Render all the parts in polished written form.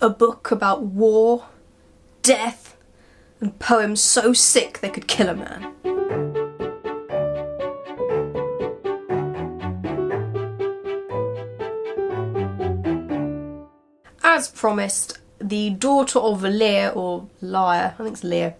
a book about war, death, and poems so sick they could kill a man. As promised, The Daughter of Lear, or Lear, I think it's Lear,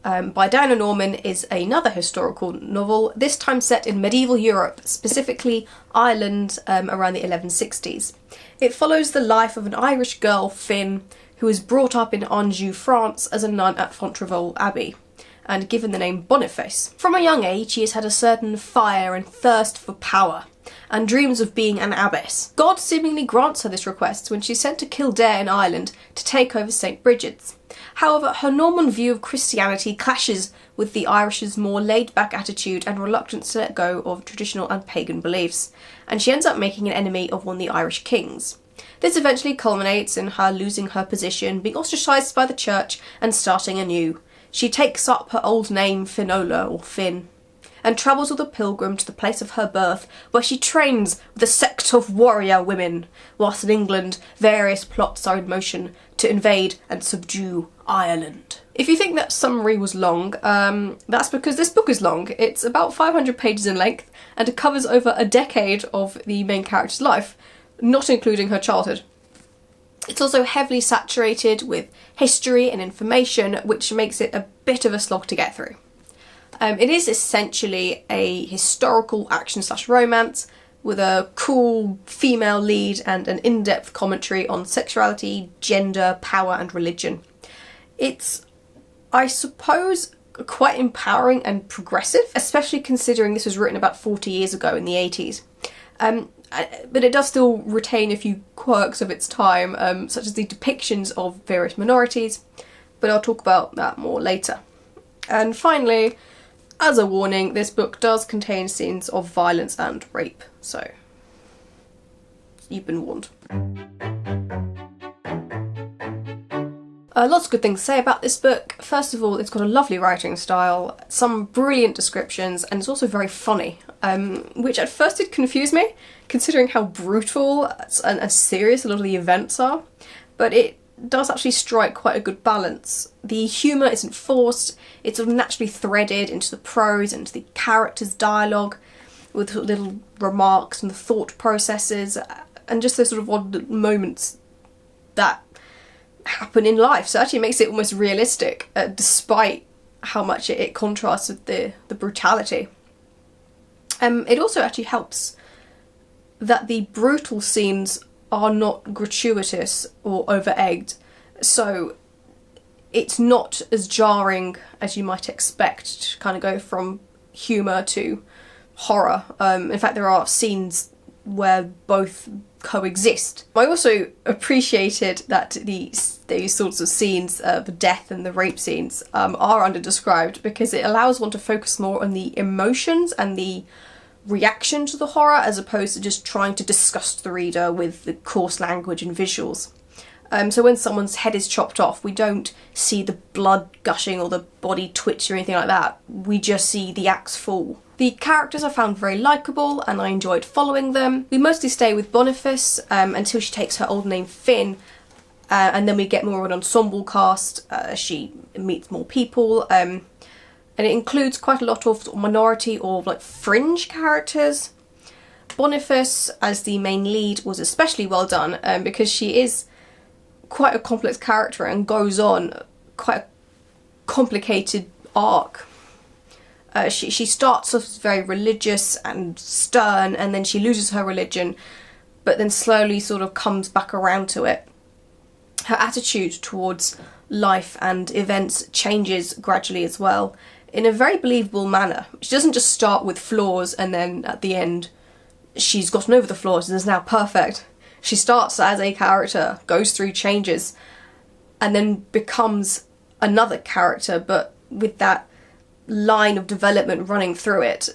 by Diana Norman is another historical novel, this time set in medieval Europe, specifically Ireland around the 1160s. It follows the life of an Irish girl, Finn, who was brought up in Anjou, France as a nun at Fontevraud Abbey, and given the name Boniface. From a young age she has had a certain fire and thirst for power, and dreams of being an abbess. God seemingly grants her this request when she's sent to Kildare in Ireland to take over St. Bridget's. However, her Norman view of Christianity clashes with the Irish's more laid-back attitude and reluctance to let go of traditional and pagan beliefs, and she ends up making an enemy of one of the Irish kings. This eventually culminates in her losing her position, being ostracised by the church, and starting anew. She takes up her old name Finola, or Finn, and travels with a pilgrim to the place of her birth, where she trains with a sect of warrior women, whilst in England various plots are in motion to invade and subdue Ireland. If you think that summary was long, that's because this book is long. It's about 500 pages in length, and it covers over a decade of the main character's life, not including her childhood. It's also heavily saturated with history and information, which makes it a bit of a slog to get through. It is essentially a historical action/romance with a cool female lead and an in-depth commentary on sexuality, gender, power and religion. It's, I suppose, quite empowering and progressive, especially considering this was written about 40 years ago in the 80s. But it does still retain a few quirks of its time, such as the depictions of various minorities, but I'll talk about that more later. And finally, as a warning, this book does contain scenes of violence and rape, so you've been warned. Lots of good things to say about this book. First of all, it's got a lovely writing style, some brilliant descriptions, and it's also very funny, which at first did confuse me, considering how brutal and serious a lot of the events are, but it does actually strike quite a good balance. The humour isn't forced, it's sort of naturally threaded into the prose, into the characters' dialogue, with little remarks and the thought processes, and just those sort of odd moments that happen in life. So it actually makes it almost realistic, despite how much it contrasts with the brutality. It also actually helps that the brutal scenes are not gratuitous or over-egged, so it's not as jarring as you might expect to kind of go from humour to horror. In fact, there are scenes where both coexist. I also appreciated that these sorts of scenes, the death and the rape scenes, are under-described, because it allows one to focus more on the emotions and the reaction to the horror, as opposed to just trying to disgust the reader with the coarse language and visuals. So when someone's head is chopped off, we don't see the blood gushing or the body twitch or anything like that. We just see the axe fall. The characters I found very likeable and I enjoyed following them. We mostly stay with Boniface until she takes her old name Finn, and then we get more of an ensemble cast as she meets more people. And it includes quite a lot of minority or like fringe characters. Boniface as the main lead was especially well done, because she is quite a complex character and goes on quite a complicated arc. She starts off very religious and stern, and then she loses her religion, but then slowly sort of comes back around to it. Her attitude towards life and events changes gradually as well, in a very believable manner. She doesn't just start with flaws and then at the end she's gotten over the flaws and is now perfect. She starts as a character, goes through changes, and then becomes another character, but with that line of development running through it.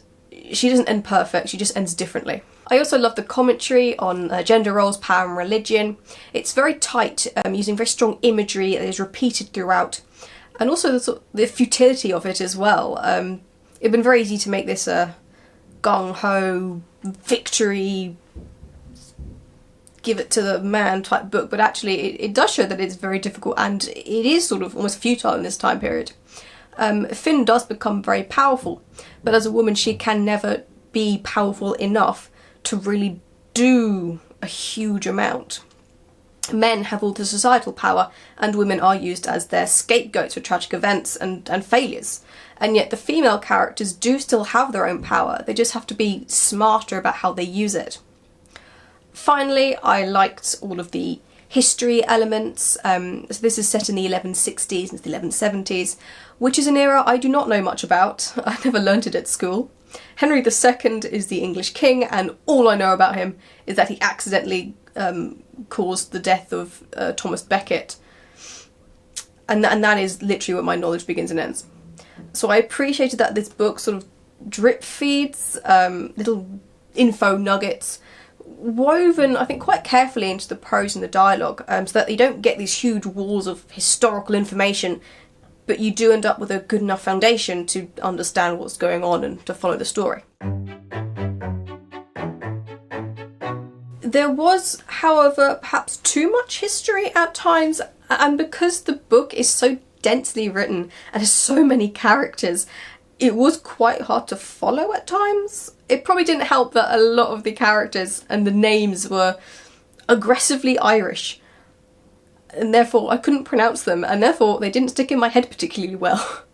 She doesn't end perfect, she just ends differently. I also love the commentary on gender roles, power and religion. It's very tight, using very strong imagery that is repeated throughout. And also the futility of it as well. It'd been very easy to make this a gung-ho victory give it to the man type book, but actually it does show that it's very difficult and it is sort of almost futile in this time period. Finn does become very powerful, but as a woman she can never be powerful enough to really do a huge amount. Men have all the societal power and women are used as their scapegoats for tragic events and failures. And yet the female characters do still have their own power, they just have to be smarter about how they use it. Finally, I liked all of the history elements. So this is set in the 1160s and the 1170s, which is an era I do not know much about. I never learnt it at school. Henry II is the English king, and all I know about him is that he accidentally caused the death of Thomas Becket. And that is literally where my knowledge begins and ends. So I appreciated that this book sort of drip feeds little info nuggets woven, I think, quite carefully into the prose and the dialogue, so that you don't get these huge walls of historical information, but you do end up with a good enough foundation to understand what's going on and to follow the story. There was, however, perhaps too much history at times, and because the book is so densely written and has so many characters, it was quite hard to follow at times. It probably didn't help that a lot of the characters and the names were aggressively Irish, and therefore I couldn't pronounce them, and therefore they didn't stick in my head particularly well.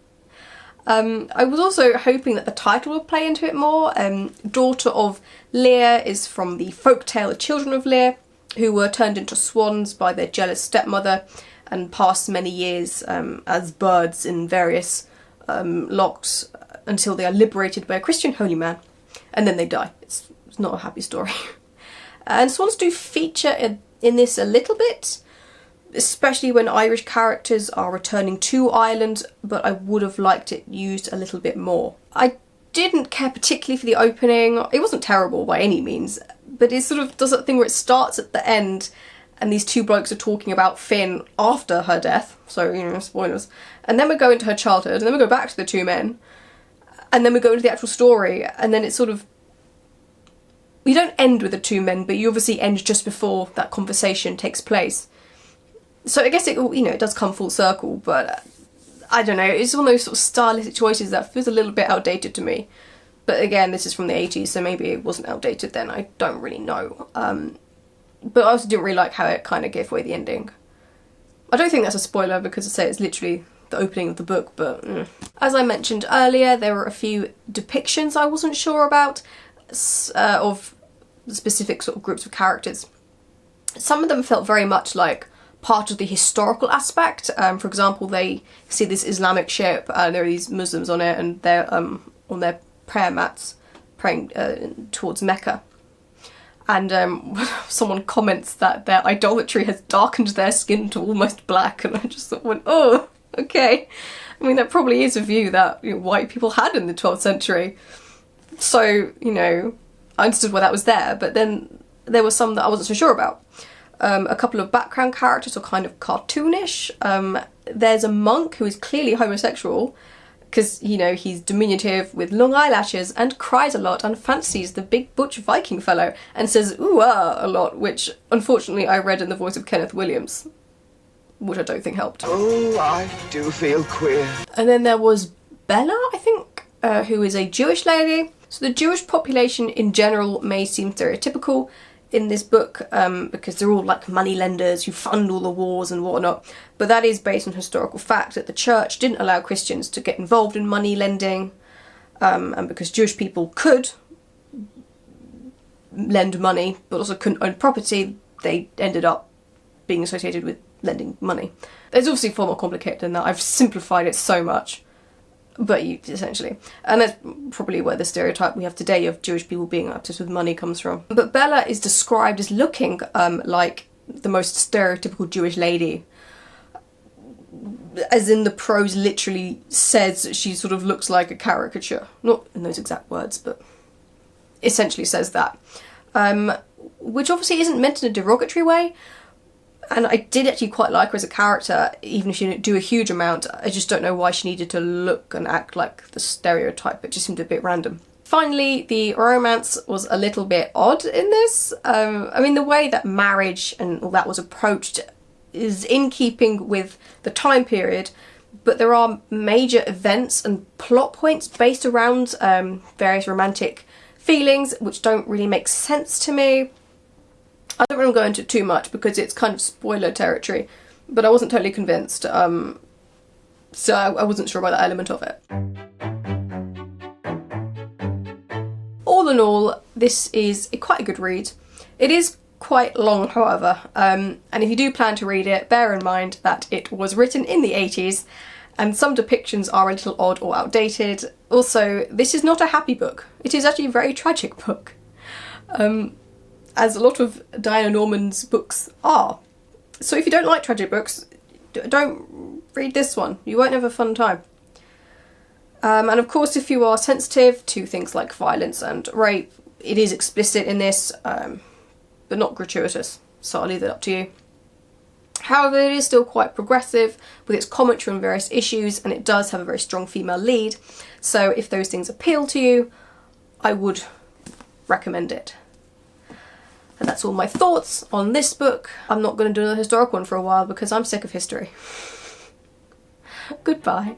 I was also hoping that the title would play into it more. Daughter of Lear is from the folktale The Children of Lear, who were turned into swans by their jealous stepmother and passed many years as birds in various locks until they are liberated by a Christian holy man, and then they die. It's not a happy story. And swans do feature in this a little bit, especially when Irish characters are returning to Ireland, but I would have liked it used a little bit more. I didn't care particularly for the opening. It wasn't terrible by any means, but it sort of does that thing where it starts at the end and these two blokes are talking about Finn after her death, so, you know, spoilers, and then we go into her childhood, and then we go back to the two men, and then we go into the actual story, and then it's sort of, you don't end with the two men, but you obviously end just before that conversation takes place. So I guess it, you know, it does come full circle, but I don't know, it's one of those sort of stylistic choices that feels a little bit outdated to me. But again, this is from the 80s, so maybe it wasn't outdated then, I don't really know. But I also didn't really like how it kind of gave away the ending. I don't think that's a spoiler because I say it's literally the opening of the book, but As I mentioned earlier, there were a few depictions I wasn't sure about of specific sort of groups of characters. Some of them felt very much like part of the historical aspect. For example, they see this Islamic ship and there are these Muslims on it and they're on their prayer mats praying towards Mecca. And someone comments that their idolatry has darkened their skin to almost black, and I just sort of went, oh, okay. I mean, that probably is a view that, you know, white people had in the 12th century. So, you know, I understood why that was there, but then there were some that I wasn't so sure about. A couple of background characters are kind of cartoonish. There's a monk who is clearly homosexual, because, you know, he's diminutive with long eyelashes and cries a lot and fancies the big butch Viking fellow and says ooh ah a lot, which unfortunately I read in the voice of Kenneth Williams, which I don't think helped. Oh, I do feel queer. And then there was Bella, I think, who is a Jewish lady. So the Jewish population in general may seem stereotypical in this book because they're all like moneylenders who fund all the wars and whatnot, but that is based on historical fact that the church didn't allow Christians to get involved in money lending, and because Jewish people could lend money but also couldn't own property, they ended up being associated with lending money. It's obviously far more complicated than that. I've simplified it so much, but essentially. And that's probably where the stereotype we have today of Jewish people being obsessed with money comes from. But Bella is described as looking like the most stereotypical Jewish lady. As in the prose literally says she sort of looks like a caricature. Not in those exact words, but essentially says that. Which obviously isn't meant in a derogatory way. And I did actually quite like her as a character, even if she didn't do a huge amount. I just don't know why she needed to look and act like the stereotype. It just seemed a bit random. Finally, the romance was a little bit odd in this. I mean, the way that marriage and all that was approached is in keeping with the time period, but there are major events and plot points based around various romantic feelings which don't really make sense to me. I don't want to go into it too much because it's kind of spoiler territory, but I wasn't totally convinced, so I wasn't sure about that element of it. All in all, this is quite a good read. It is quite long, however, and if you do plan to read it, bear in mind that it was written in the 80s and some depictions are a little odd or outdated. Also, this is not a happy book. It is actually a very tragic book, as a lot of Diana Norman's books are. So if you don't like tragic books, don't read this one. You won't have a fun time. And of course, if you are sensitive to things like violence and rape, it is explicit in this, but not gratuitous, so I'll leave that up to you. However, it is still quite progressive with its commentary on various issues, and it does have a very strong female lead, so if those things appeal to you, I would recommend it. And that's all my thoughts on this book. I'm not going to do another historical one for a while because I'm sick of history. Goodbye.